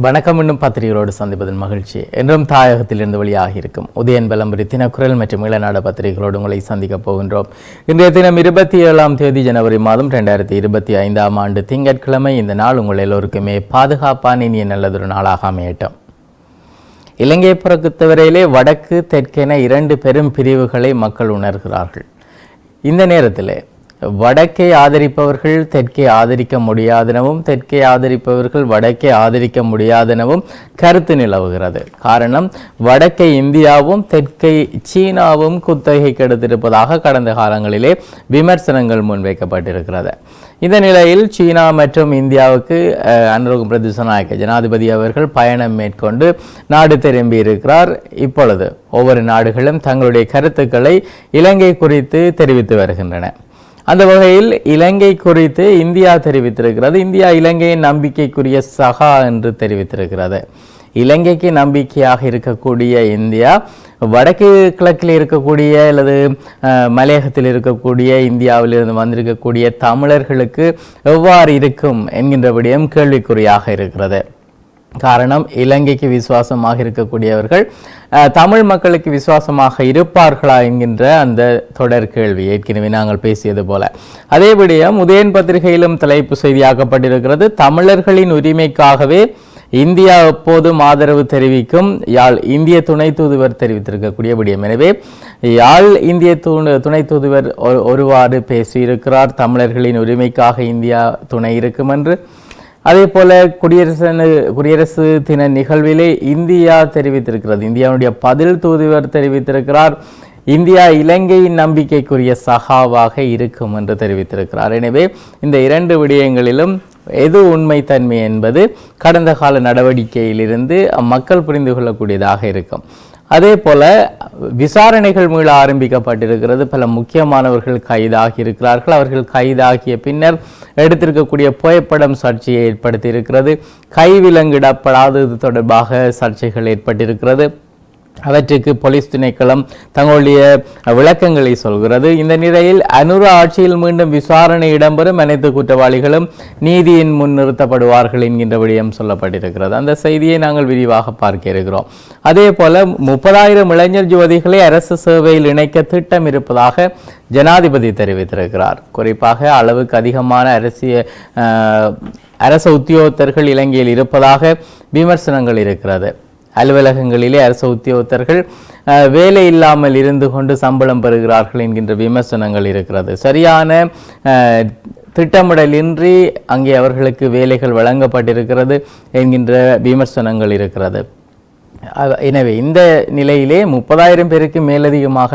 வணக்கம். இன்னும் பத்திரிகைகளோடு சந்திப்பதன் மகிழ்ச்சி. என்றும் தாயகத்திலிருந்து வெளியாக இருக்கும் உதயன் விளம்பரி தினக்குரல் மற்றும் இளநாடு பத்திரிகைகளோடு உங்களை சந்திக்கப் போகின்றோம். இன்றைய தினம் 27ஆம் தேதி ஜனவரி மாதம் 2025ஆம் ஆண்டு திங்கட்கிழமை. இந்த நாள் உங்கள் எல்லோருக்குமே பாதுகாப்பான இனிய நல்லதொரு நாளாக அமையட்டும். இலங்கையை பொறுத்தவரையிலே வடக்கு தெற்கென இரண்டு பெரும் பிரிவுகளை மக்கள் உணர்கிறார்கள். இந்த நேரத்தில் வடக்கை ஆதரிப்பவர்கள் தெற்கை ஆதரிக்க முடியாதெனவும் தெற்கை ஆதரிப்பவர்கள் வடக்கை ஆதரிக்க முடியாதெனவும் கருத்து நிலவுகிறது. காரணம், வடக்கை இந்தியாவும் தெற்கை சீனாவும் குத்தகைக்கு எடுத்திருப்பதாக கடந்த காலங்களிலே விமர்சனங்கள் முன்வைக்கப்பட்டிருக்கிறது. இந்த நிலையில் சீனா மற்றும் இந்தியாவுக்கு அனுரகுமார திசாநாயக்க ஜனாதிபதி அவர்கள் பயணம் மேற்கொண்டு நாடு திரும்பி இருக்கிறார். இப்பொழுது ஒவ்வொரு நாடுகளும் தங்களுடைய கருத்துக்களை இலங்கை குறித்து தெரிவித்து வருகின்றன. அந்த வகையில் இலங்கை குறித்து இந்தியா தெரிவித்திருக்கிறது. இந்தியா இலங்கையின் நம்பிக்கைக்குரிய சகா என்று தெரிவித்திருக்கிறது. இலங்கைக்கு நம்பிக்கையாக இருக்கக்கூடிய இந்தியா வடக்கு கிழக்கில் இருக்கக்கூடிய அல்லது மலையகத்தில் இருக்கக்கூடிய இந்தியாவிலிருந்து வந்திருக்கக்கூடிய தமிழர்களுக்கு எவ்வாறு இருக்கும் என்கின்ற விடயம் கேள்விக்குறியாக இருக்கிறது. காரணம், இலங்கைக்கு விசுவாசமாக இருக்கக்கூடியவர்கள் தமிழ் மக்களுக்கு விசுவாசமாக இருப்பார்களா என்கின்ற அந்த தொடர் கேள்வி ஏற்கனவே நாங்கள் பேசியது போல. அதே விடயம் உதயன் பத்திரிகையிலும் தலைப்பு செய்தியாக்கப்பட்டிருக்கிறது. தமிழர்களின் உரிமைக்காகவே இந்தியா எப்போதும் ஆதரவு தெரிவிக்கும் யாழ் இந்திய துணை தூதுவர் தெரிவித்திருக்கக்கூடிய விடயம். எனவே யாழ் இந்திய துணை தூதுவர் ஒருவாறு பேசியிருக்கிறார். தமிழர்களின் உரிமைக்காக இந்தியா துணை இருக்கும் என்று. அதே போல குடியரசு தின நிகழ்விலே இந்தியா தெரிவித்திருக்கிறது. இந்தியாவுடைய பதில் தூதுவர் தெரிவித்திருக்கிறார், இந்தியா இலங்கையின் நம்பிக்கைக்குரிய சகாவாக இருக்கும் என்று தெரிவித்திருக்கிறார். எனவே இந்த இரண்டு விடயங்களிலும் எது உண்மைத்தன்மை என்பது கடந்த கால நடவடிக்கையிலிருந்து மக்கள் புரிந்து கொள்ளக்கூடியதாக இருக்கும். அதே போல விசாரணைகள் மீள ஆரம்பிக்கப்பட்டிருக்கிறது. பல முக்கியமானவர்கள் கைதாகி இருக்கிறார்கள். அவர்கள் கைதாகிய பின்னர் எடுத்திருக்கக்கூடிய புகைப்படம் சர்ச்சையை ஏற்படுத்தி இருக்கிறது. கைவிலங்கிடப்படாதது தொடர்பாக சர்ச்சைகள் ஏற்பட்டிருக்கிறது. அவற்றுக்கு போலீஸ் திணைக்களம் தங்களுடைய விளக்கங்களை சொல்கிறது. இந்த நிலையில் அனுர ஆட்சியில் மீண்டும் விசாரணை இடம்பெறும், அனைத்து குற்றவாளிகளும் நீதியின் முன் நிறுத்தப்படுவார்கள் என்கின்ற விடயம் சொல்லப்பட்டிருக்கிறது. அந்த செய்தியை நாங்கள் விரிவாக பார்க்க இருக்கிறோம். அதே போல 30,000 இளைஞர் யுவதிகளை அரசு சேவையில் இணைக்க திட்டம் இருப்பதாக ஜனாதிபதி தெரிவித்திருக்கிறார். குறிப்பாக அளவுக்கு அதிகமான அரசு உத்தியோகத்தர்கள் இலங்கையில் இருப்பதாக விமர்சனங்கள் இருக்கிறது. அலுவலகங்களிலே அரசு உத்தியோகத்தர்கள் வேலை இல்லாமல் இருந்து கொண்டு சம்பளம் பெறுகிறார்கள் என்கின்ற விமர்சனங்கள் இருக்கிறது. சரியான திட்டமிடலின்றி அங்கே அவர்களுக்கு வேலைகள் வழங்கப்பட்டிருக்கிறது என்கின்ற விமர்சனங்கள் இருக்கிறது. எனவே இந்த நிலையிலே 30,000 பேருக்கு மேலதிகமாக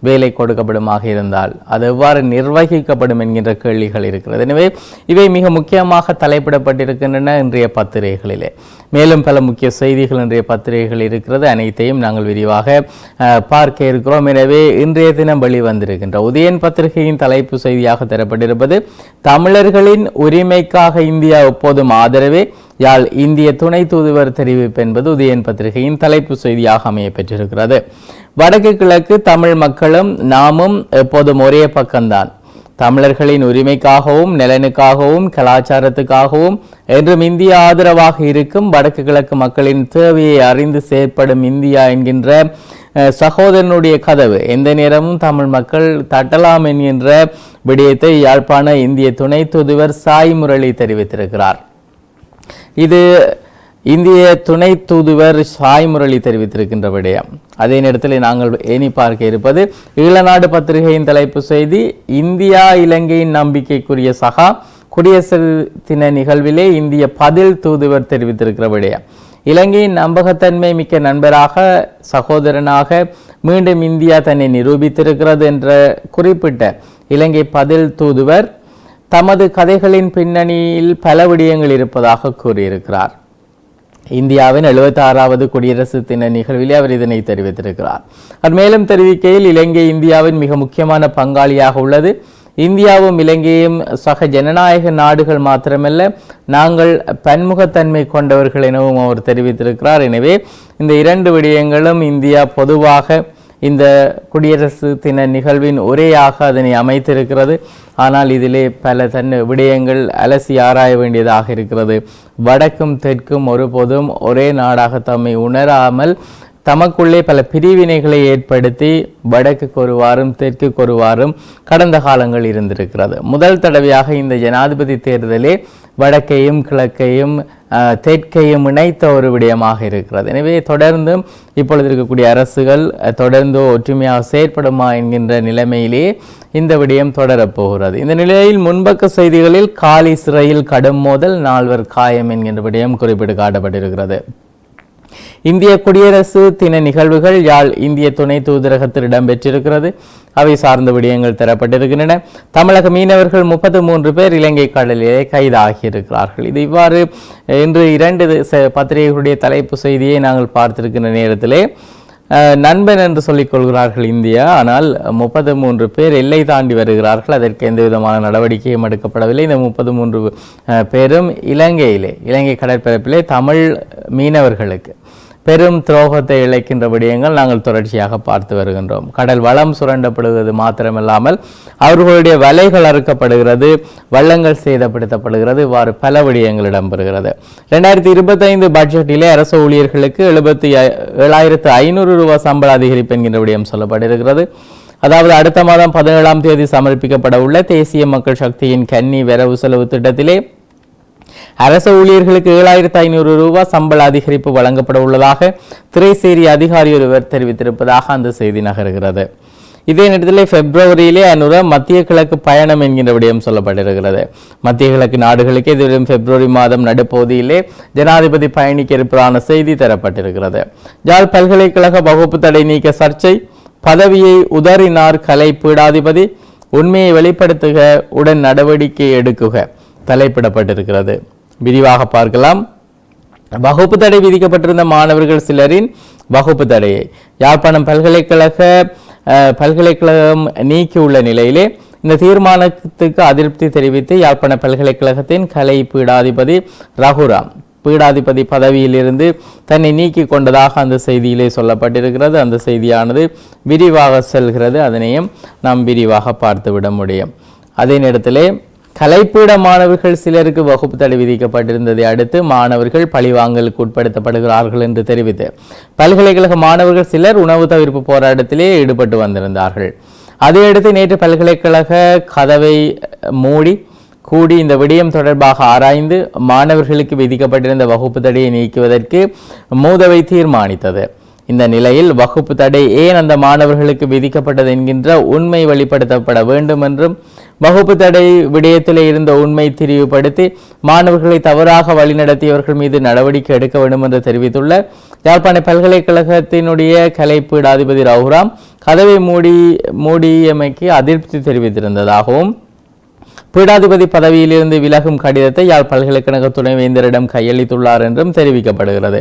வேலை கொடுக்கப்படுமாக இருந்தால் அது எவ்வாறு நிர்வகிக்கப்படும் என்கின்ற கேள்விகள் இருக்கிறது. எனவே இவை மிக முக்கியமாக தலைப்பிடப்பட்டிருக்கின்றன இன்றைய பத்திரிகைகளிலே. மேலும் பல முக்கிய செய்திகள் இன்றைய பத்திரிகைகள் இருக்கிறது. அனைத்தையும் நாங்கள் விரிவாக பார்க்க இருக்கிறோம். எனவே இன்றைய தினம் வெளிவந்திருக்கின்ற உதயன் பத்திரிகையின் தலைப்பு செய்தியாக தரப்பட்டிருப்பது, தமிழர்களின் உரிமைக்காக இந்தியா எப்போதும் ஆதரவே யாழ் இந்திய துணை தூதுவர் தெரிவிப்பு என்பது உதயன் பத்திரிகையின் தலைப்பு செய்தியாக அமைய பெற்றிருக்கிறது. வடக்கு கிழக்கு தமிழ் மக்களும் நாமும் எப்போதும் ஒரே பக்கம்தான். தமிழர்களின் உரிமைக்காகவும் நலனுக்காகவும் கலாச்சாரத்துக்காகவும் என்றும் இந்தியா ஆதரவாக இருக்கும். வடக்கு கிழக்கு மக்களின் தேவையை அறிந்து செயற்படும் இந்தியா என்கின்ற சகோதரனுடைய கதவு எந்த நேரமும் தமிழ் மக்கள் தட்டலாம் என்கின்ற விடயத்தை யாழ்ப்பாண இந்திய துணை தூதுவர் சாய் முரளி தெரிவித்திருக்கிறார். இது இந்திய துணை தூதுவர் சாய் முரளி தெரிவித்திருக்கின்ற விடயம். அதே நேரத்தில் நாங்கள் எண்ணி பார்க்க இருப்பது ஈழநாடு பத்திரிகையின் தலைப்பு செய்தி, இந்தியா இலங்கையின் நம்பிக்கைக்குரிய சகா, குடியரசு தின நிகழ்விலே இந்திய பதில் தூதுவர் தெரிவித்திருக்கிற விடயம். இலங்கையின் நம்பகத்தன்மை மிக்க நண்பராக சகோதரனாக மீண்டும் இந்தியா தன்னை நிரூபித்திருக்கிறது என்ற குறிப்பிட்ட இலங்கை பதில் தூதுவர் தமது கதைகளின் பின்னணியில் பல விடயங்கள் இருப்பதாக கூறியிருக்கிறார். இந்தியாவின் 76வது குடியரசு தின நிகழ்விலே அவர் இதனை தெரிவித்திருக்கிறார். அவர் மேலும் தெரிவிக்கையில், இலங்கை இந்தியாவின் மிக முக்கியமான பங்காளியாக உள்ளது. இந்தியாவும் இலங்கையும் சக ஜனநாயக நாடுகள் மாத்திரமல்ல, நாங்கள் பன்முகத்தன்மை கொண்டவர்கள் எனவும் அவர் தெரிவித்திருக்கிறார். எனவே இந்த இரண்டு விடயங்களும் இந்தியா பொதுவாக இந்த குடியரசு தின நிகழ்வின் உரையாக அதனை அமைத்திருக்கிறது. ஆனால் இதிலே பல விடயங்கள் அலசி ஆராய வேண்டியதாக இருக்கிறது. வடக்கும் தெற்கும் ஒருபோதும் ஒரே நாடாக தம்மை உணராமல் தமக்குள்ளே பல பிரிவினைகளை ஏற்படுத்தி வடக்குக்கு ஒருவாறும் தெற்குக்கு ஒருவாறும் கடந்த காலங்கள் இருந்திருக்கிறது. முதல் தடவையாக இந்த ஜனாதிபதி தேர்தலே வடக்கையும் கிழக்கையும் தெற்கையும் இணைத்த ஒரு விடயமாக இருக்கிறது. எனவே தொடர்ந்தும் இப்பொழுது இருக்கக்கூடிய அரசுகள் தொடர்ந்து ஒற்றுமையாக செயற்படுமா என்கின்ற நிலைமையிலே இந்த விடயம் தொடரப்போகிறது. இந்த நிலையில் முன்பக்க செய்திகளில் காலி சிறையில் கடும் மோதல் 4 காயம் என்கின்ற விடயம் குறிப்பிட்டு காட்டப்பட்டிருக்கிறது. இந்திய குடியரசு தின நிகழ்வுகள் யாழ் இந்திய துணை தூதரகத்தில் இடம்பெற்றிருக்கிறது. அவை சார்ந்த விடயங்கள் தரப்பட்டிருக்கின்றன. தமிழக மீனவர்கள் 33 பேர் இலங்கை கடலிலே கைதாகியிருக்கிறார்கள். இது இவ்வாறு இன்று 2 பத்திரிகைகளுடைய தலைப்பு செய்தியை நாங்கள் பார்த்திருக்கின்ற நேரத்திலே நண்பன் என்று சொல்லிக் கொள்கிறார்கள் இந்தியா, ஆனால் 33 பேர் எல்லை தாண்டி வருகிறார்கள். அதற்கு எந்த விதமான நடவடிக்கையும் எடுக்கப்படவில்லை. இந்த 33 பேரும் இலங்கை கடற்பரப்பிலே தமிழ் மீனவர்களுக்கு பெரும் துரோகத்தை இழைக்கின்ற விடயங்கள் நாங்கள் தொடர்ச்சியாக பார்த்து வருகின்றோம். கடல் வளம் சுரண்டப்படுவது மாத்திரமில்லாமல் அவர்களுடைய வலைகள் அறுக்கப்படுகிறது, வள்ளங்கள் சேதப்படுத்தப்படுகிறது. இவ்வாறு பல விடயங்கள் இடம்பெறுகிறது. 2025 பட்ஜெட்டிலே அரசு ஊழியர்களுக்கு 77,500 ரூபாய் சம்பள அதிகரிப்பு என்கின்ற விடயம் சொல்லப்பட்டிருக்கிறது. அதாவது அடுத்த மாதம் 17ஆம் தேதி சமர்ப்பிக்கப்பட உள்ள தேசிய மக்கள் சக்தியின் கன்னி வரவு செலவு திட்டத்திலே அரசு ஊழியர்களுக்கு 7,500 ரூபாய் சம்பள அதிகரிப்பு வழங்கப்பட உள்ளதாக திரைசேரி அதிகாரி ஒருவர் தெரிவித்திருப்பதாக அந்த செய்தி நகர்கிறது. இதே நேரத்தில் பிப்ரவரியிலே அனுர மத்திய கிழக்கு பயணம் என்கின்ற விடயம் சொல்லப்பட்டிருக்கிறது. மத்திய கிழக்கு நாடுகளுக்கு எதிரும் பிப்ரவரி மாதம் நடுப்பகுதியிலே ஜனாதிபதி பயணிக்க இருப்பதான செய்தி தரப்பட்டிருக்கிறது. யாழ் பல்கலைக்கழக வகுப்பு தடை நீக்க சர்ச்சை, பதவியை உதறினார் கலை பீடாதிபதி, உண்மையை வெளிப்படுத்துக, உடன் நடவடிக்கை எடுக்குக தலைப்பிடப்பட்டிருக்கிறது. விரிவாக பார்க்கலாம். வகுப்பு தடை விதிக்கப்பட்டிருந்த மாணவர்கள் சிலரின் வகுப்பு தடையை யாழ்ப்பாணம் பல்கலைக்கழகம் நீக்கியுள்ள நிலையிலே இந்த தீர்மானத்துக்கு அதிருப்தி தெரிவித்து யாழ்ப்பாண பல்கலைக்கழகத்தின் கலை பீடாதிபதி ரகுராம் பீடாதிபதி பதவியிலிருந்து தன்னை நீக்கி கொண்டதாக அந்த செய்தியிலே சொல்லப்பட்டிருக்கிறது. அந்த செய்தியானது விரிவாக செல்கிறது. அதனையும் நாம் விரிவாக பார்த்துவிட முடியும். அதே நேரத்திலே கலைப்பீட மாணவர்கள் சிலருக்கு வகுப்பு தடை விதிக்கப்பட்டிருந்ததை அடுத்து மாணவர்கள் பழிவாங்கலுக்கு உட்படுத்தப்படுகிறார்கள் என்று தெரிவித்து பல்கலைக்கழக மாணவர்கள் சிலர் உணவு தவிர்ப்பு போராட்டத்திலே ஈடுபட்டு வந்திருந்தார்கள். அதையடுத்து நேற்று பல்கலைக்கழக கதவை கூடி இந்த விடயம் தொடர்பாக ஆராய்ந்து மாணவர்களுக்கு விதிக்கப்பட்டிருந்த வகுப்பு தடையை நீக்குவதற்கு மூதவை தீர்மானித்தது. இந்த நிலையில் வகுப்பு தடை ஏன் அந்த மாணவர்களுக்கு விதிக்கப்பட்டது என்கின்ற உண்மை வெளிப்படுத்தப்பட வேண்டும் என்றும் வகுப்பு தடை விடயத்திலே இருந்த உண்மை திரிவுபடுத்தி மாணவர்களை தவறாக வழிநடத்தியவர்கள் மீது நடவடிக்கை எடுக்க வேண்டும் என்று தெரிவித்துள்ள யாழ்ப்பாண பல்கலைக்கழகத்தினுடைய கலைப்பீடாதிபதி ரகுராம் கதவை மூடியமைக்கு அதிருப்தி தெரிவித்திருந்ததாகவும் பீடாதிபதி பதவியிலிருந்து விலகும் கடிதத்தை யாழ் பல்கலைக்கழக துணைவேந்தரிடம் கையளித்துள்ளார் என்றும் தெரிவிக்கப்படுகிறது.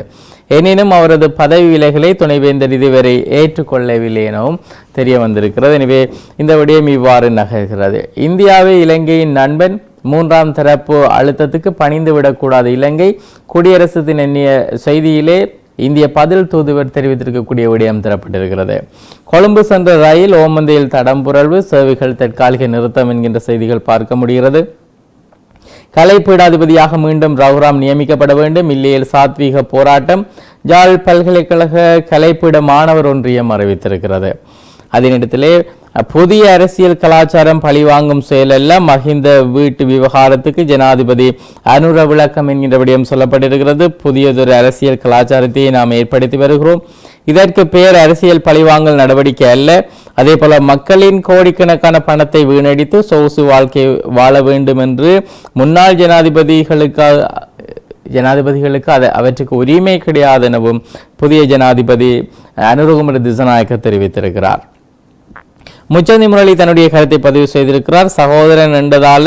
எனினும் அவரது பதவி விலகலை துணைவேந்தர் இதுவரை ஏற்றுக்கொள்ளவில்லை எனவும் தெரிய வந்திருக்கிறது. எனவே இந்த விடயம் இவ்வாறு நகர்கிறது. இந்தியாவே இலங்கையின் நண்பன், 3ஆம் தரப்பு அழுத்தத்துக்கு பணிந்து விடக்கூடாது இலங்கை, குடியரசு தின செய்தியிலே இந்திய பதில் தூதுவர் தெரிவித்திருக்கக்கூடிய விடயம் தரப்பட்டிருக்கிறது. கொழும்பு சென்ற ரயில் ஓமந்தையில் தடம் புரள்வு, சேவைகள் தற்காலிக நிறுத்தம் என்கின்ற செய்திகள் பார்க்க முடிகிறது. கலை பீடாதிபதியாக மீண்டும் ரகுராம் நியமிக்கப்பட வேண்டும், இல்லையில் சாத்வீக போராட்டம், யாழ் பல்கலைக்கழக கலைப்பீட மாணவர் ஒன்றியம் அறிவித்திருக்கிறது. அதே நேரத்திலே புதிய அரசியல் கலாச்சாரம் பழிவாங்கும் செயலல்ல, மஹிந்த வீட்டு விவகாரத்துக்கு ஜனாதிபதி அனுர விளக்கம் என்கின்ற விடயம் சொல்லப்பட்டிருக்கிறது. புதியதொரு அரசியல் கலாச்சாரத்தை நாம் ஏற்படுத்தி வருகிறோம். இதற்கு பெயர் அரசியல் பழிவாங்கல் நடவடிக்கை அல்ல. அதே போல மக்களின் கோடிக்கணக்கான பணத்தை வீணடித்து சொகுசு வாழ்க்கை வாழ வேண்டும் என்று முன்னாள் ஜனாதிபதிகளுக்கு அவற்றுக்கு உரிமை கிடையாது எனவும் புதிய ஜனாதிபதி அனுரகுமார திசாநாயக்க தெரிவித்திருக்கிறார். முச்சந்தி முரளி தன்னுடைய கருத்தை பதிவு செய்திருக்கிறார். சகோதரன் என்றதால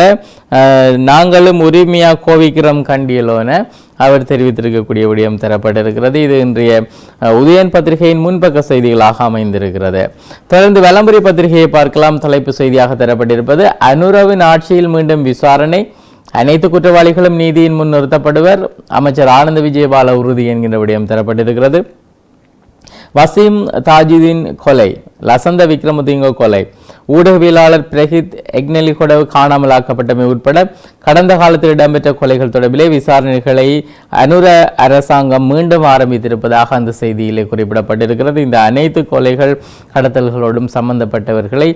நாங்களும் உரிமையா கோவிக்கிறோம் கண்டியலோன அவர் தெரிவித்திருக்கக்கூடிய விடயம் தரப்பட்டிருக்கிறது. இது இன்றைய உதயன் பத்திரிகையின் முன்பக்க செய்திகளாக அமைந்திருக்கிறது. தொடர்ந்து வலம்புரி பத்திரிகையை பார்க்கலாம். தலைப்பு செய்தியாக தரப்பட்டிருப்பது அனுரவின் ஆட்சியில் மீண்டும் விசாரணை, அனைத்து குற்றவாளிகளும் நீதியின் முன் நிறுத்தப்படுவர், அமைச்சர் ஆனந்த விஜயபால உறுதி என்கின்ற விடயம் தரப்பட்டிருக்கிறது. வசீம் தாஜுதீன் கொலை, லசந்த விக்ரமதுங்க கொலை, ஊடகவியலாளர் பிரகித் எக்னெலிகொடவு காணாமலாக்கப்பட்டமை உட்பட கடந்த காலத்தில் இடம்பெற்ற கொலைகள் தொடர்பிலே விசாரணைகளை அனுர அரசாங்கம் மீண்டும் ஆரம்பித்திருப்பதாக அந்த செய்தியிலே குறிப்பிடப்பட்டிருக்கிறது. இந்த அனைத்து கொலைகள் கடத்தல்களோடும் சம்பந்தப்பட்டவர்களை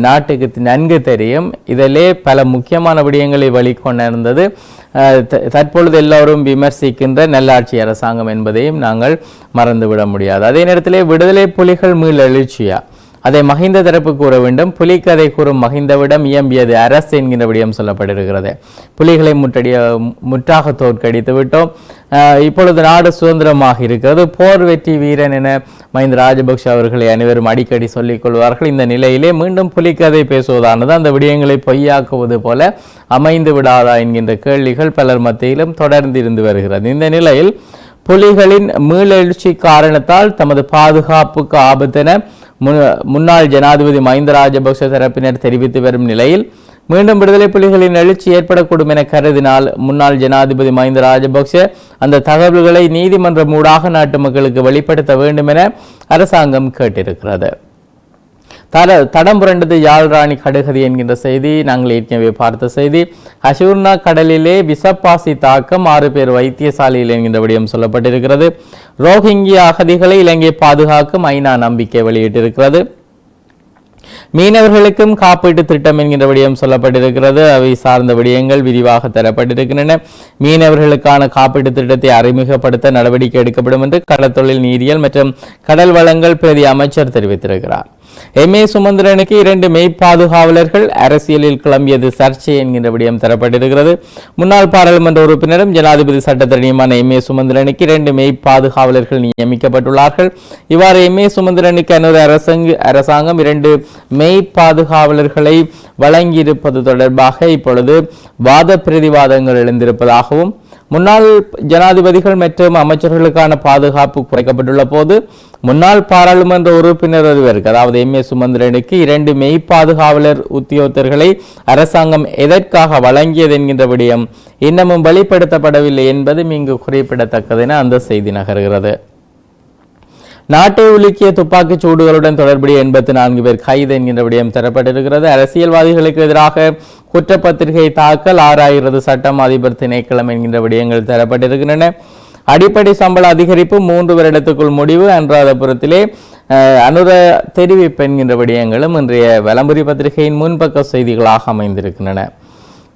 நாட்டுக்கு நன்கு தெரியும். இதிலே பல முக்கியமான விடயங்களை வெளிக்கொண்டிருந்தது தற்பொழுது எல்லோரும் விமர்சிக்கின்ற நல்லாட்சி அரசாங்கம் என்பதையும் நாங்கள் மறந்துவிட முடியாது. அதே நேரத்திலே விடுதலை புலிகள் மீளெழுச்சியா அதை மஹிந்த தரப்பு கூற வேண்டும். புலிக்கதை கூறும் மஹிந்தவிடம் இயம்பியது அரசு என்கின்ற விடயம் சொல்லப்பட்டிருக்கிறது. புலிகளை முற்றாக தோற்கடித்து விட்டோம், இப்பொழுது நாடு சுதந்திரமாக இருக்கிறது, போர் வெற்றி வீரன் என மஹிந்த ராஜபக்ஷ அவர்களை அனைவரும் அடிக்கடி சொல்லிக் கொள்வார்கள். இந்த நிலையிலே மீண்டும் புலிக்கதை பேசுவதானது அந்த விடயங்களை பொய்யாக்குவது போல அமைந்து விடாதா என்கின்ற கேள்விகள் பலர் மத்தியிலும் தொடர்ந்து இருந்து வருகிறது. இந்த நிலையில் புலிகளின் மீளெழுச்சி காரணத்தால் தமது பாதுகாப்புக்கு ஆபத்தென முன்னாள் ஜனாதிபதி மஹிந்த ராஜபக்ஷ தரப்பினர் தெரிவித்து வரும் நிலையில் மீண்டும் விடுதலை புலிகளின் எழுச்சி ஏற்படக்கூடும் என கருதினால் முன்னாள் ஜனாதிபதி மஹிந்த ராஜபக்ஷ அந்த தகவல்களை நீதிமன்றம் ஊடாக நாட்டு மக்களுக்கு வெளிப்படுத்த வேண்டும் என அரசாங்கம் கேட்டிருக்கிறது. தடம் புரண்டது யாழ்ராணி கடுகதி என்கின்ற செய்தி நாங்கள் ஏற்கனவே பார்த்த செய்தி. ஹஷூர்னா கடலிலே விஷப்பாசி தாக்கம் 6 பேர் வைத்தியசாலையில் என்கின்ற விடயம் சொல்லப்பட்டிருக்கிறது. ரோஹிங்கியா அகதிகளை இலங்கை பாதுகாக்கும் ஐநா நம்பிக்கை வெளியிட்டிருக்கிறது. மீனவர்களுக்கும் காப்பீட்டு திட்டம் என்கின்ற விடயம் சொல்லப்பட்டிருக்கிறது. அவை சார்ந்த விடயங்கள் விரிவாக தரப்பட்டிருக்கின்றன. மீனவர்களுக்கான காப்பீட்டு திட்டத்தை அறிமுகப்படுத்த நடவடிக்கை எடுக்கப்படும் என்று கடற்தொழில் நீரியல் மற்றும் கடல் வளங்கள் பிரதி அமைச்சர் தெரிவித்திருக்கிறார். எம்ஏ சுமந்திரனுக்கு 2 மெய் பாதுகாவலர்கள், அரசியலில் கிளம்பியது சர்ச்சை என்கின்ற விடயம் தரப்பட்டிருக்கிறது. முன்னாள் பாராளுமன்ற உறுப்பினரும் ஜனாதிபதி சட்டத்தரணியுமான எம்ஏ சுமந்திரனுக்கு 2 மெய் பாதுகாவலர்கள் நியமிக்கப்பட்டுள்ளார்கள். இவ்வாறு எம்ஏ சுமந்திரனுக்கு அன்னொரு அரசாங்கம் 2 மெய் பாதுகாவலர்களை வழங்கியிருப்பது தொடர்பாக இப்பொழுது வாத பிரதிவாதங்கள் எழுந்திருப்பதாகவும், முன்னாள் ஜனாதிபதிகள் மற்றும் அமைச்சர்களுக்கான பாதுகாப்பு குறைக்கப்பட்டுள்ள போது முன்னாள் பாராளுமன்ற உறுப்பினர் ஒருவருக்கு, அதாவது எம்ஏ சுமந்திரனுக்கு 2 மெய் பாதுகாவலர் உத்தியோகத்தர்களை அரசாங்கம் எதற்காக வழங்கியது என்கின்ற விடயம் இன்னமும் வெளிப்படுத்தப்படவில்லை என்பதும் இங்கு குறிப்பிடத்தக்கதென அந்த செய்தி நகர்கிறது. நாட்டை உலுக்கிய துப்பாக்கிச் சூடுகளுடன் தொடர்புடைய 84 பேர் கைது என்கின்ற விடயம் தரப்பட்டிருக்கிறது. அரசியல்வாதிகளுக்கு எதிராக குற்றப்பத்திரிகை தாக்கல் ஆராய்கிறது சட்டம் அதிபர் திணைக்களம் என்கின்ற விடயங்கள் தரப்பட்டிருக்கின்றன. அடிப்படை சம்பள அதிகரிப்பு 3 வருடத்துக்குள் முடிவு. அனுராதபுரத்திலே அனுர தெரிவிப்பு என்கின்ற விடயங்களும் இன்றைய வலம்புரி பத்திரிகையின் முன்பக்க செய்திகளாக அமைந்திருக்கின்றன.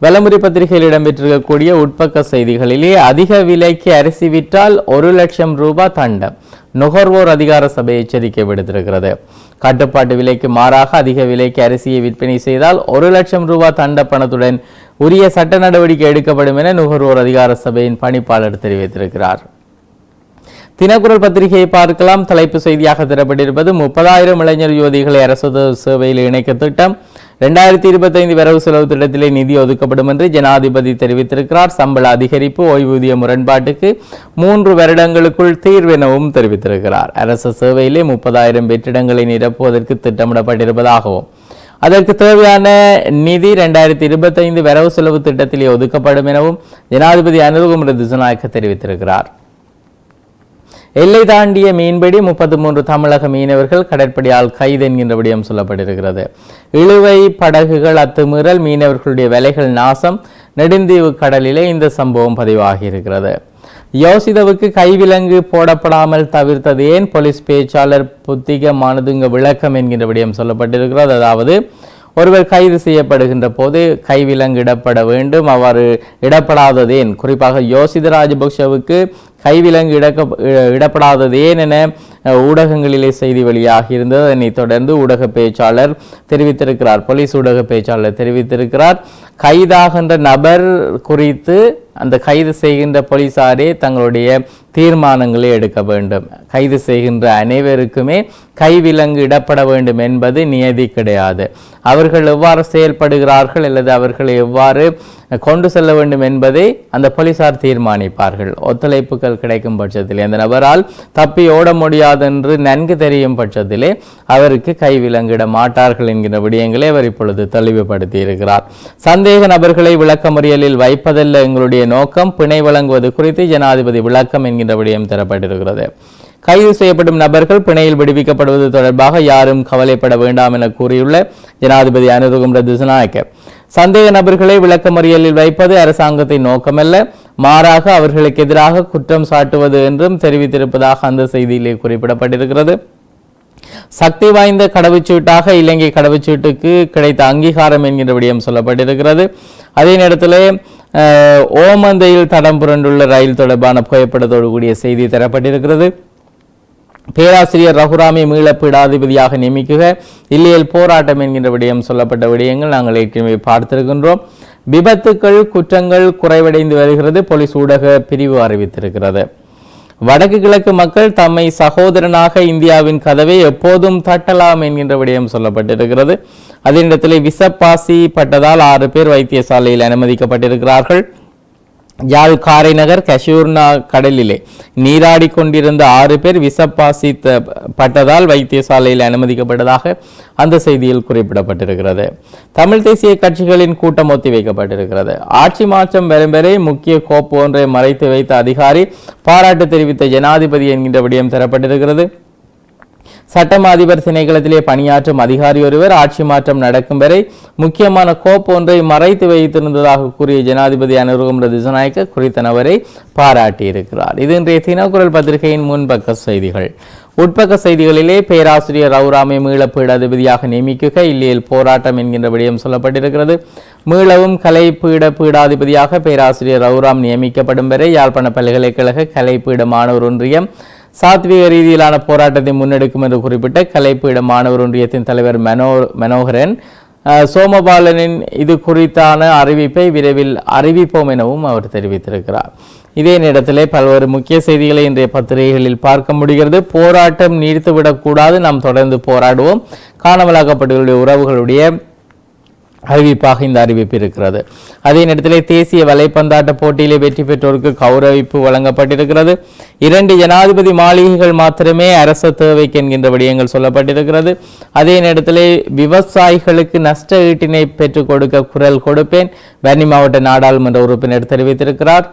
வலம்புரி பத்திரிகையில் இடம்பெற்றிருக்கக்கூடிய உட்பக்க செய்திகளிலே அதிக விலைக்கு அரிசி விற்றால் 1 லட்சம் ரூபாய் தண்டம், நுகர்வோர் அதிகார சபை எச்சரிக்கை விடுத்திருக்கிறது. கட்டுப்பாட்டு விலைக்கு மாறாக அதிக விலைக்கு அரிசியை விற்பனை செய்தால் 1 லட்சம் ரூபாய் தண்ட பணத்துடன் உரிய சட்ட நடவடிக்கை எடுக்கப்படும் என நுகர்வோர் அதிகார சபையின் பணிப்பாளர் தெரிவித்திருக்கிறார். தினக்குரல் பத்திரிகையை பார்க்கலாம். தலைப்பு செய்தியாக தரப்பட்டிருப்பது 30,000 இளைஞர் யுவதிகளை அரசு சேவையில் இணைக்க திட்டம், 2025 வரவு செலவு திட்டத்திலே நிதி ஒதுக்கப்படும் என்று ஜனாதிபதி தெரிவித்திருக்கிறார். சம்பள அதிகரிப்பு, ஓய்வூதிய முரண்பாட்டுக்கு 3 வருடங்களுக்குள் தீர்வு எனவும் தெரிவித்திருக்கிறார். அரசு சேவையிலே 30,000 வெற்றிடங்களை நிரப்புவதற்கு திட்டமிடப்பட்டிருப்பதாகவும் அதற்கு தேவையான நிதி 2025 வரவு செலவு திட்டத்திலே ஒதுக்கப்படும் எனவும் ஜனாதிபதி அனுரகுமார திசாநாயக்க தெரிவித்திருக்கிறார். எல்லை தாண்டிய மீன்பிடி 33 தமிழக மீனவர்கள் கடற்படையால் கைது என்கின்ற விடயம் சொல்லப்பட்டிருக்கிறது. இழுவை படகுகள் அத்துமீறல், மீனவர்களுடைய வலைகள் நாசம், நெடுந்தீவு கடலிலே இந்த சம்பவம் பதிவாகி இருக்கிறது. யோசிதவுக்கு கைவிலங்கு போடப்படாமல் தவிர்த்தது ஏன், போலீஸ் பேச்சாளர் புத்திக மானதுங்க விளக்கம் என்கின்ற விடயம் சொல்லப்பட்டிருக்கிறது. அதாவது ஒருவர் கைது செய்யப்படுகின்ற போது கைவிலங்கு இடப்பட வேண்டும், அவ்வாறு இடப்படாதது ஏன், குறிப்பாக யோசித ராஜபக்ஷவுக்கு கைவிலங்கு இடப்படாதது ஏன் என ஊடகங்களிலே செய்தி வெளியாகி இருந்தது. அதனை தொடர்ந்து ஊடக பேச்சாளர் தெரிவித்திருக்கிறார், போலீஸ் ஊடக பேச்சாளர் தெரிவித்திருக்கிறார், கைதாகின்ற நபர் குறித்து அந்த கைது செய்கின்ற போலீசாரே தங்களுடைய தீர்மானங்களை எடுக்க வேண்டும். கைது செய்கின்ற அனைவருக்குமே கைவிலங்கு இடப்பட வேண்டும் என்பது நியதி கிடையாது. அவர்கள் எவ்வாறு செயல்படுகிறார்கள் அல்லது அவர்களை எவ்வாறு கொண்டு செல்ல வேண்டும் என்பதை அந்த போலீசார் தீர்மானிப்பார்கள். ஒத்துழைப்புகள் கிடைக்கும் பட்சத்திலே, அந்த நபரால் தப்பி ஓட முடியாது என்று நன்கு தெரியும் பட்சத்திலே அவருக்கு கைவிலங்கிட மாட்டார்கள் என்கிற விடயங்களை அவர் இப்பொழுது தெளிவுபடுத்தி இருக்கிறார். சந்தேக நபர்களை விளக்கமறியலில் வைப்பதல்ல எங்களுடைய நோக்கம், பிணை வழங்குவது குறித்து ஜனாதிபதி விளக்கம் என்கின்ற விடயம் தரப்பட்டிருக்கிறது. கைது செய்யப்படும் நபர்கள் பிணையில் விடுவிக்கப்படுவது தொடர்பாக யாரும் கவலைப்பட வேண்டாம் என கூறியுள்ள ஜனாதிபதி அனுரகுமார திசாநாயக்க, சந்தேக நபர்களை விளக்கமறியலில் வைப்பது அரசாங்கத்தின் நோக்கமல்ல, மாறாக அவர்களுக்கு எதிராக குற்றம் சாட்டுவது என்றும் தெரிவித்திருப்பதாக அந்த செய்தியிலே குறிப்பிடப்பட்டிருக்கிறது. சக்தி வாய்ந்த கடவுச்சீட்டாக இலங்கை கடவுச்சீட்டுக்கு கிடைத்த அங்கீகாரம் என்கின்ற விடயம் சொல்லப்பட்டிருக்கிறது. அதே நேரத்தில் ஓமந்தையில் தடம் புரண்டுள்ள ரயில் தொடர்பான புகைப்படத்தோடு கூடிய செய்தி தரப்பட்டிருக்கிறது. பேராசிரியர் ரகுராமை மீள பீடாதிபதியாக நியமிக்குக இல்லையல் போராட்டம் என்கின்ற விடயம் சொல்லப்பட்ட விடயங்கள் நாங்கள் ஏற்கனவே பார்த்திருக்கின்றோம். விபத்துக்கள் குற்றங்கள் குறைவடைந்து வருகிறது, போலீஸ் ஊடக பிரிவு அறிவித்திருக்கிறது. வடக்கு கிழக்கு மக்கள் தம்மை சகோதரனாக இந்தியாவின் கதவை எப்போதும் தட்டலாம் என்கின்ற விடயம் சொல்லப்பட்டிருக்கிறது. அதே இடத்திலே விசப்பாசி பட்டதால் 6 பேர் வைத்தியசாலையில் அனுமதிக்கப்பட்டிருக்கிறார்கள். யாழ் காரைநகர் கஷூர்னா கடலிலே நீராடி கொண்டிருந்த 6 பேர் விசப்பாசி பட்டதால் வைத்தியசாலையில் அனுமதிக்கப்பட்டதாக அந்த செய்தியில் குறிப்பிடப்பட்டிருக்கிறது. தமிழ் தேசிய கட்சிகளின் கூட்டம் ஒத்திவைக்கப்பட்டிருக்கிறது. ஆட்சி மாற்றம் வரும் வரை முக்கிய கோப்பு ஒன்றை மறைத்து வைத்த அதிகாரி பாராட்டு தெரிவித்த ஜனாதிபதி என்கின்ற விடயம் தரப்பட்டிருக்கிறது. சட்டம் அதிபர் திணைக்களத்திலே பணியாற்றும் அதிகாரி ஒருவர் ஆட்சி மாற்றம் நடக்கும் வரை முக்கியமான கோப்பு ஒன்றை மறைத்து வைத்திருந்ததாக கூறிய ஜனாதிபதி அனுரகுமார திசாநாயக்க குறித்த நபரை பாராட்டியிருக்கிறார். இது இன்றைய தினக்குரல் பத்திரிகையின் முன்பக்க செய்திகள். உட்பக்க செய்திகளிலே பேராசிரியர் ரவுராமை மீள பீடாதிபதியாக நியமிக்குக இல்லையல் போராட்டம் என்கின்ற விடயம் சொல்லப்பட்டிருக்கிறது. மீளவும் கலை பீடாதிபதியாக பேராசிரியர் ரவுராம் நியமிக்கப்படும் வரை யாழ்ப்பாண பல்கலைக்கழக கலைப்பீட மாணவர் ஒன்றியம் சாத்வீக ரீதியிலான போராட்டத்தை முன்னெடுக்கும் என்று குறிப்பிட்ட கலைப்பீட மாணவர் ஒன்றியத்தின் தலைவர் மனோகரன் சோமபாலனின் இது குறித்தான அறிவிப்பை விரைவில் அறிவிப்போம் எனவும் அவர் தெரிவித்திருக்கிறார். இதே நேரத்திலே பல்வேறு முக்கிய செய்திகளை இன்றைய பத்திரிகைகளில் பார்க்க முடிகிறது. போராட்டம் நீடித்துவிடக்கூடாது, நாம் தொடர்ந்து போராடுவோம், காணாமலாக்கப்பட்டவர்களுடைய உறவுகளுடைய அறிவிப்பாக இந்த அறிவிப்பு இருக்கிறது. அதே நேரத்திலே தேசிய வலைப்பந்தாட்ட போட்டியிலே வெற்றி பெற்றோருக்கு கௌரவிப்பு வழங்கப்பட்டிருக்கிறது. 2 ஜனாதிபதி மாளிகைகள் மாத்திரமே அரசு தேவைக்கு என்கின்ற விடயங்கள் சொல்லப்பட்டிருக்கிறது. அதே நேரத்திலே விவசாயிகளுக்கு நஷ்ட ஈட்டினை பெற்றுக் கொடுக்க குரல் கொடுப்பேன் வன்னி மாவட்ட நாடாளுமன்ற உறுப்பினர் தெரிவித்திருக்கிறார்.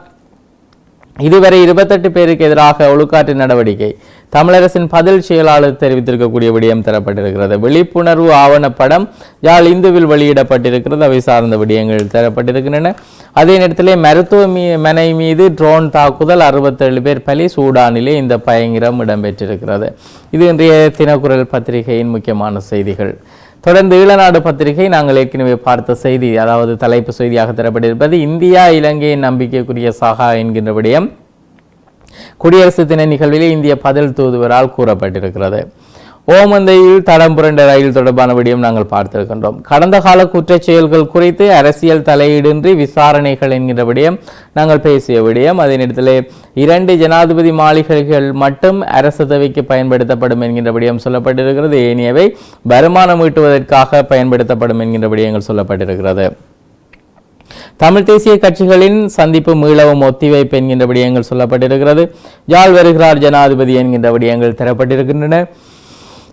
இதுவரை 28 பேருக்கு எதிராக ஒழுக்காற்று நடவடிக்கை தமிழரசின் பதில் செயலாளர் தெரிவித்திருக்கக்கூடிய விடயம் தரப்பட்டிருக்கிறது. விழிப்புணர்வு ஆவணப்படம் யாழ் இந்துவில் வெளியிடப்பட்டிருக்கிறது. அவை சார்ந்த விடயங்கள் தரப்பட்டிருக்கின்றன. அதே நேரத்திலே மருத்துவமனை மீது ட்ரோன் தாக்குதல் 67 பேர் பலி சூடானிலே இந்த பயங்கரம் இடம்பெற்றிருக்கிறது. இது இன்றைய தினக்குரல் பத்திரிகையின் முக்கியமான செய்திகள். தொடர்ந்து ஈழநாடு பத்திரிகை நாங்கள் ஏற்கனவே பார்த்த செய்தி, அதாவது தலைப்பு செய்தியாக தரப்பட்டிருப்பது இந்தியா இலங்கையின் நம்பிக்கைக்குரிய சகா என்கின்ற விடயம் குடியரசு தின நிகழ்விலே இந்திய பதில் தூதுவரால் கூறப்பட்டிருக்கிறது. ஓமந்தையில் தடம் புரண்ட ரயில் தொடர்பான விடயம் நாங்கள் பார்த்திருக்கின்றோம். கடந்த கால குற்றச் செயல்கள் குறித்து அரசியல் தலையீடின்றி விசாரணைகள் என்கின்ற விடயம் நாங்கள் பேசிய விடயம். அதே நேரத்தில் 2 ஜனாதிபதி மாளிகைகள் மட்டும் அரசு தேவைக்கு பயன்படுத்தப்படும் என்கின்ற விடயம் சொல்லப்பட்டிருக்கிறது. ஏனையவை வருமானம் ஈட்டுவதற்காக பயன்படுத்தப்படும் என்கின்ற விடயங்கள் சொல்லப்பட்டிருக்கிறது. தமிழ் தேசிய கட்சிகளின் சந்திப்பு மீளவும் ஒத்திவைப்பு என்கின்ற விடயங்கள் சொல்லப்பட்டிருக்கிறது. யாழ் வருகிறார் ஜனாதிபதி என்கின்ற விடயங்கள் தரப்பட்டிருக்கின்றன.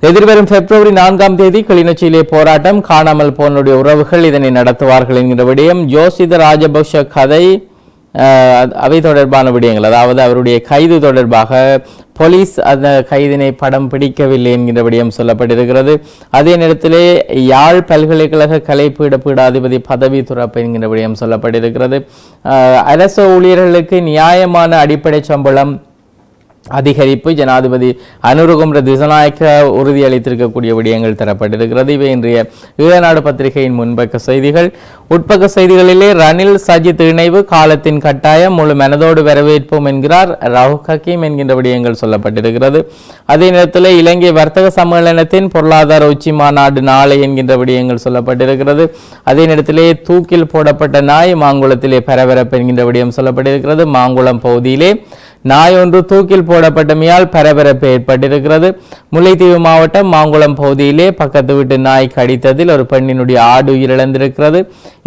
எதிர்வரும் பிப்ரவரி 4ஆம் தேதி கிளிநொச்சியிலே போராட்டம், காணாமல் போனுடைய உறவுகள் இதனை நடத்துவார்கள் என்கிற விடயம். ஜோசித ராஜபக்ஷ கதை அவை தொடர்பான விடயங்கள், அதாவது அவருடைய கைது தொடர்பாக போலீஸ் அந்த கைதினை படம் பிடிக்கவில்லை என்கிற விடயம் சொல்லப்பட்டிருக்கிறது. அதே நேரத்திலே யாழ் பல்கலைக்கழக கலைப்பீடாதிபதி பதவி துறப்பு என்கிற விடயம் சொல்லப்பட்டிருக்கிறது. அரசு ஊழியர்களுக்கு நியாயமான அடிப்படை சம்பளம் அதிகரிப்பு ஜனாதிபதி அனுரகுமார திசாநாயக்க உறுதியளித்திருக்கக்கூடிய விடயங்கள் தரப்பட்டிருக்கிறது. இவை இன்றைய ஈழநாடு பத்திரிகையின் முன்பக்க செய்திகள். உட்பக்க செய்திகளிலே ரணில் சஜித் இணைவு காலத்தின் கட்டாயம், முழு மனதோடு வரவேற்போம் என்கிறார் ரவுப் ஹக்கீம் என்கின்ற விடயங்கள் சொல்லப்பட்டிருக்கிறது. அதே நேரத்தில் இலங்கை வர்த்தக சம்மேளனத்தின் பொருளாதார உச்சி மாநாடு நாளை என்கின்ற விடயங்கள் சொல்லப்பட்டிருக்கிறது. அதே நேரத்திலே தூக்கில் போடப்பட்ட நாய் மாங்குளத்திலே பரபரப்பு என்கின்ற விடயம் சொல்லப்பட்டிருக்கிறது. மாங்குளம் பகுதியிலே நாய் ஒன்று தூக்கில் போடப்பட்டமையால் பரபரப்பு ஏற்பட்டிருக்கிறது. முல்லைத்தீவு மாவட்டம் மாங்குளம் பகுதியிலே பக்கத்து வீட்டு நாய் கடித்ததில் ஒரு பெண்ணினுடைய ஆடு உயிரிழந்திருக்கிறது.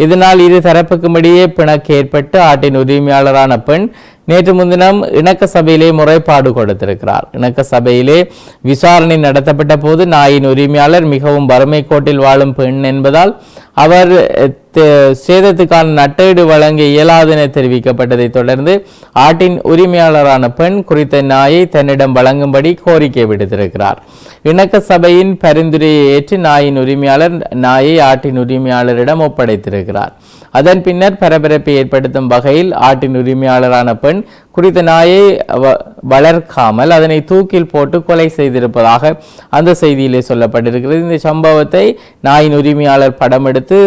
இதனால் இரு தரப்புக்கும் இடையே பிணக்கு ஏற்பட்டு ஆட்டின் உரிமையாளரான பெண் நேற்று முன்தினம் இணக்க சபையிலே முறைப்பாடு கொடுத்திருக்கிறார். இணக்க சபையிலே விசாரணை நடத்தப்பட்ட போது நாயின் உரிமையாளர் மிகவும் வறுமை கோட்டில் வாழும் பெண் என்பதால் அவர் சேதத்துக்கான நட்டீடு வழங்க இயலாது என தெரிவிக்கப்பட்டதை தொடர்ந்து ஆட்டின் உரிமையாளரான பெண் குறித்த நாயை தன்னிடம் வழங்கும்படி கோரிக்கை விடுத்திருக்கிறார். இணக்க சபையின் பரிந்துரையை ஏற்று நாயின் உரிமையாளர் நாயை ஆட்டின் உரிமையாளரிடம் ஒப்படைத்திருக்கிறார். அதன் பின்னர் பரபரப்பை ஏற்படுத்தும் வகையில் ஆட்டின் உரிமையாளரான பெண் குறித்த நாயை வளர்க்காமல் அதனை தூக்கில் போட்டு கொலை செய்திருப்பதாக அந்த செய்தியிலே சொல்லப்பட்டிருக்கிறது. இந்த சம்பவத்தை நாயின் உரிமையாளர் படம் எடுத்து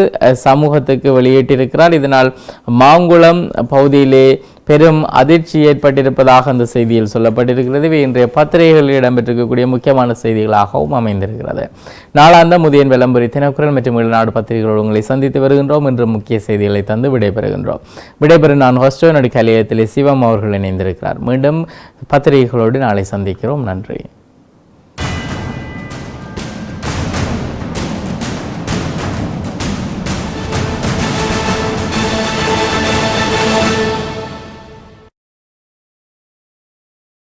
சமூகத்துக்கு வெளியிட்டிருக்கிறார். இதனால் மாங்குளம் பகுதியிலே பெரும் அதிர்ச்சி ஏற்பட்டிருப்பதாக அந்த செய்தியில் சொல்லப்பட்டிருக்கிறது. இன்றைய பத்திரிகைகளில் இடம்பெற்றிருக்கக்கூடிய முக்கியமான செய்திகளாகவும் அமைந்திருக்கிறது. நாளாந்த முதியன் விளம்பரி தினக்குரல் மற்றும் ஈழநாடு பத்திரிகைகளோடு உங்களை சந்தித்து வருகின்றோம். இன்று முக்கிய செய்திகளை தந்து விடைபெறுகின்றோம். விடைபெறும் நான் ஹோஸ்டோ நடி கலையத்திலே சிவம் அவர்கள் இணைந்திருக்கிறார். மீண்டும் பத்திரிகைகளோடு நாளை சந்திக்கிறோம். நன்றி.